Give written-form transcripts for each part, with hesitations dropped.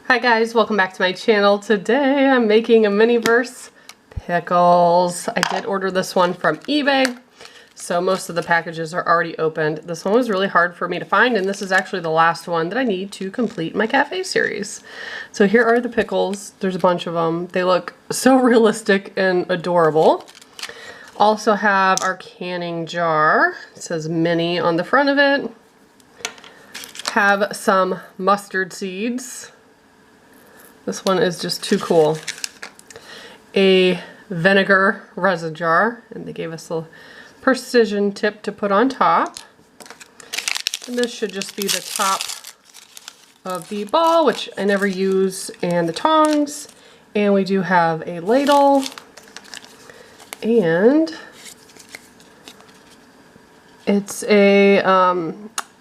Hi guys, welcome back to my channel. Today I'm making a Miniverse pickles. I did order this one from eBay, so most of the packages are already opened. This one was really hard for me to find, and this is actually the last one that I need to complete my cafe series. So here are the pickles. There's a bunch of them. They look so realistic and adorable. Also have our canning jar. It says mini on the front of it. Have some mustard seeds. This one is just too cool. A vinegar resin jar, and they gave us a precision tip to put on top. And this should just be the top of the ball, which I never use, and the tongs. And we do have a ladle, and it's a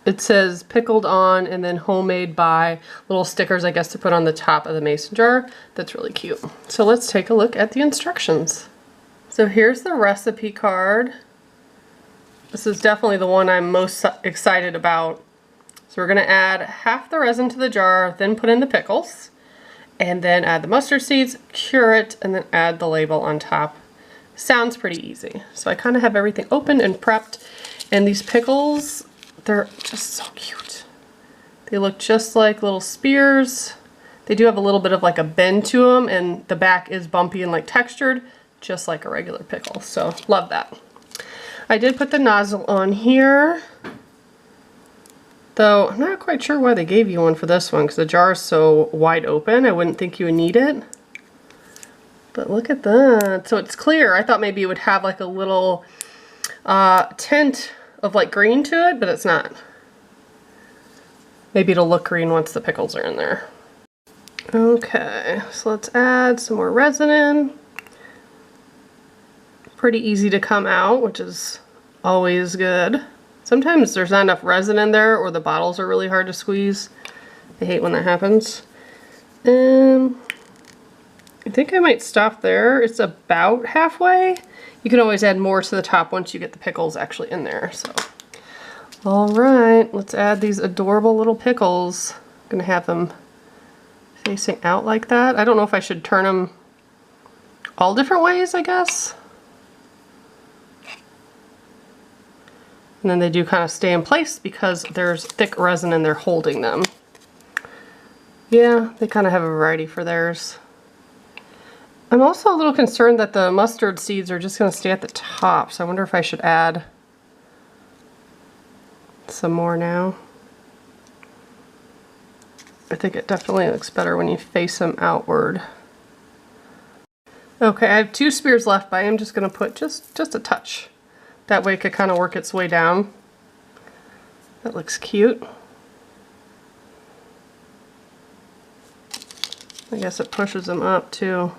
it says pickled on and then homemade by, little stickers I guess to put on the top of the mason jar. That's really cute. So let's take a look at the instructions. So here's the recipe card. This is definitely the one I'm most excited about. So we're going to add half the resin to the jar, then put in the pickles, and then add the mustard seeds, cure it, and then add the label on top. Sounds pretty easy. So I kind of have everything open and prepped, and these pickles, they're just so cute. They look just like little spears. They do have a little bit of like a bend to them, and the back is bumpy and like textured, just like a regular pickle. So love that. I did put the nozzle on here, though I'm not quite sure why they gave you one for this one, because the jar is so wide open. I wouldn't think you would need it. But look at that. So it's clear. I thought maybe it would have like a little tint of like green to it, but it's not. Maybe it'll look green once the pickles are in there. Okay, so let's add some more resin in. Pretty easy to come out, which is always good. Sometimes there's not enough resin in there, or the bottles are really hard to squeeze. I hate when that happens. I think I might stop there. It's about halfway. You can always add more to the top once you get the pickles actually in there. So, all right, let's add these adorable little pickles. I'm gonna have them facing out like that. I don't know if I should turn them all different ways, I guess. And then they do kind of stay in place because there's thick resin and they're holding them. Yeah, they kind of have a variety for theirs. I'm also a little concerned that the mustard seeds are just going to stay at the top, so I wonder if I should add some more now. I think it definitely looks better when you face them outward. Okay, I have 2 spears left, but I am just going to put just a touch. That way it could kind of work its way down. That looks cute. I guess it pushes them up too.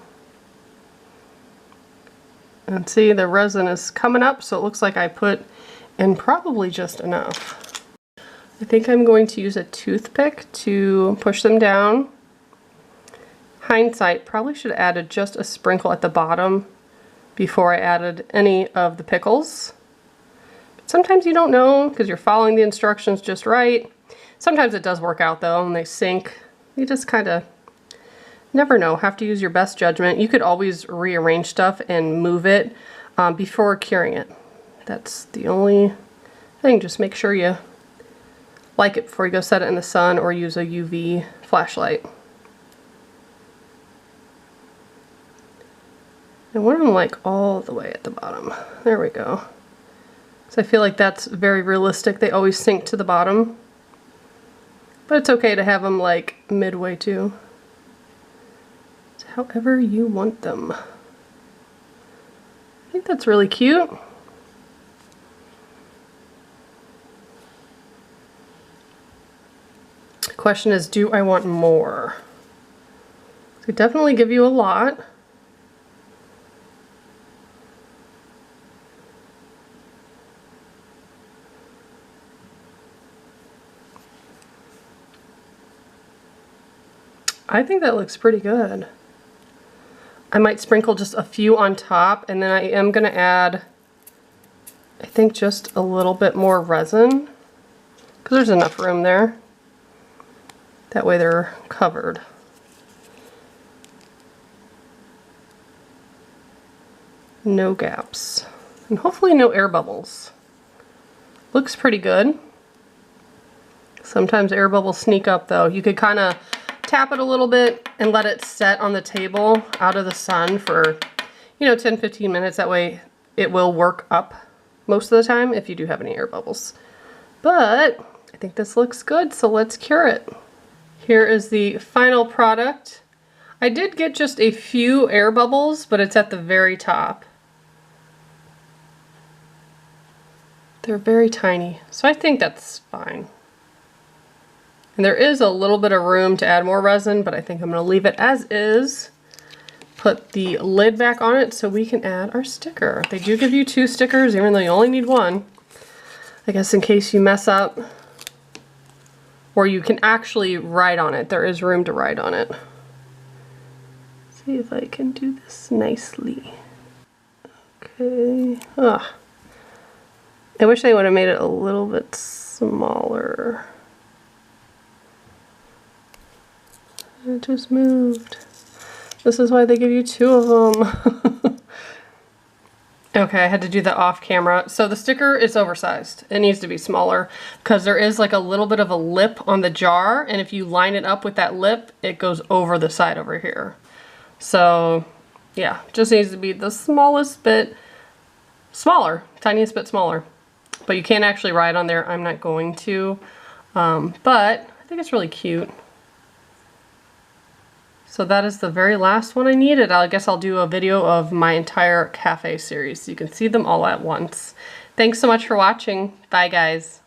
And see, the resin is coming up, so it looks like I put in probably just enough. I think I'm going to use a toothpick to push them down. Hindsight, probably should have added just a sprinkle at the bottom before I added any of the pickles. But sometimes you don't know because you're following the instructions just right. Sometimes it does work out though, and they sink. You just kind of never know. Have to use your best judgment. You could always rearrange stuff and move it before curing it. That's the only thing. Just make sure you like it before you go set it in the sun or use a UV flashlight. And one of them like all the way at the bottom. There we go. So I feel like that's very realistic. They always sink to the bottom. But it's okay to have them like midway too. However you want them. I think that's really cute. The question is, do I want more? So definitely give you a lot. I think that looks pretty good. I might sprinkle just a few on top, and then I am going to add, I think, just a little bit more resin, because there's enough room there. That way they're covered. No gaps. And hopefully no air bubbles. Looks pretty good. Sometimes air bubbles sneak up though. You could kind of tap it a little bit and let it set on the table out of the sun for, you know, 10-15 minutes. That way it will work up most of the time if you do have any air bubbles. But I think this looks good, so let's cure it. Here is the final product. I did get just a few air bubbles, but it's at the very top. They're very tiny, so I think that's fine. And there is a little bit of room to add more resin, but I think I'm going to leave it as is. Put the lid back on it so we can add our sticker. They do give you 2 stickers, even though you only need 1. I guess in case you mess up. Or you can actually write on it. There is room to write on it. See if I can do this nicely. Okay. Ah. I wish they would have made it a little bit smaller. It just moved. This is why they give you 2 of them. Okay, I had to do that off camera. So the sticker is oversized. It needs to be smaller because there is like a little bit of a lip on the jar, and if you line it up with that lip, it goes over the side over here. So yeah, just needs to be the smallest bit smaller, tiniest bit smaller. But you can't actually write on there. I'm not going to, but I think it's really cute. So that is the very last one I needed. I guess I'll do a video of my entire cafe series so you can see them all at once. Thanks so much for watching. Bye guys.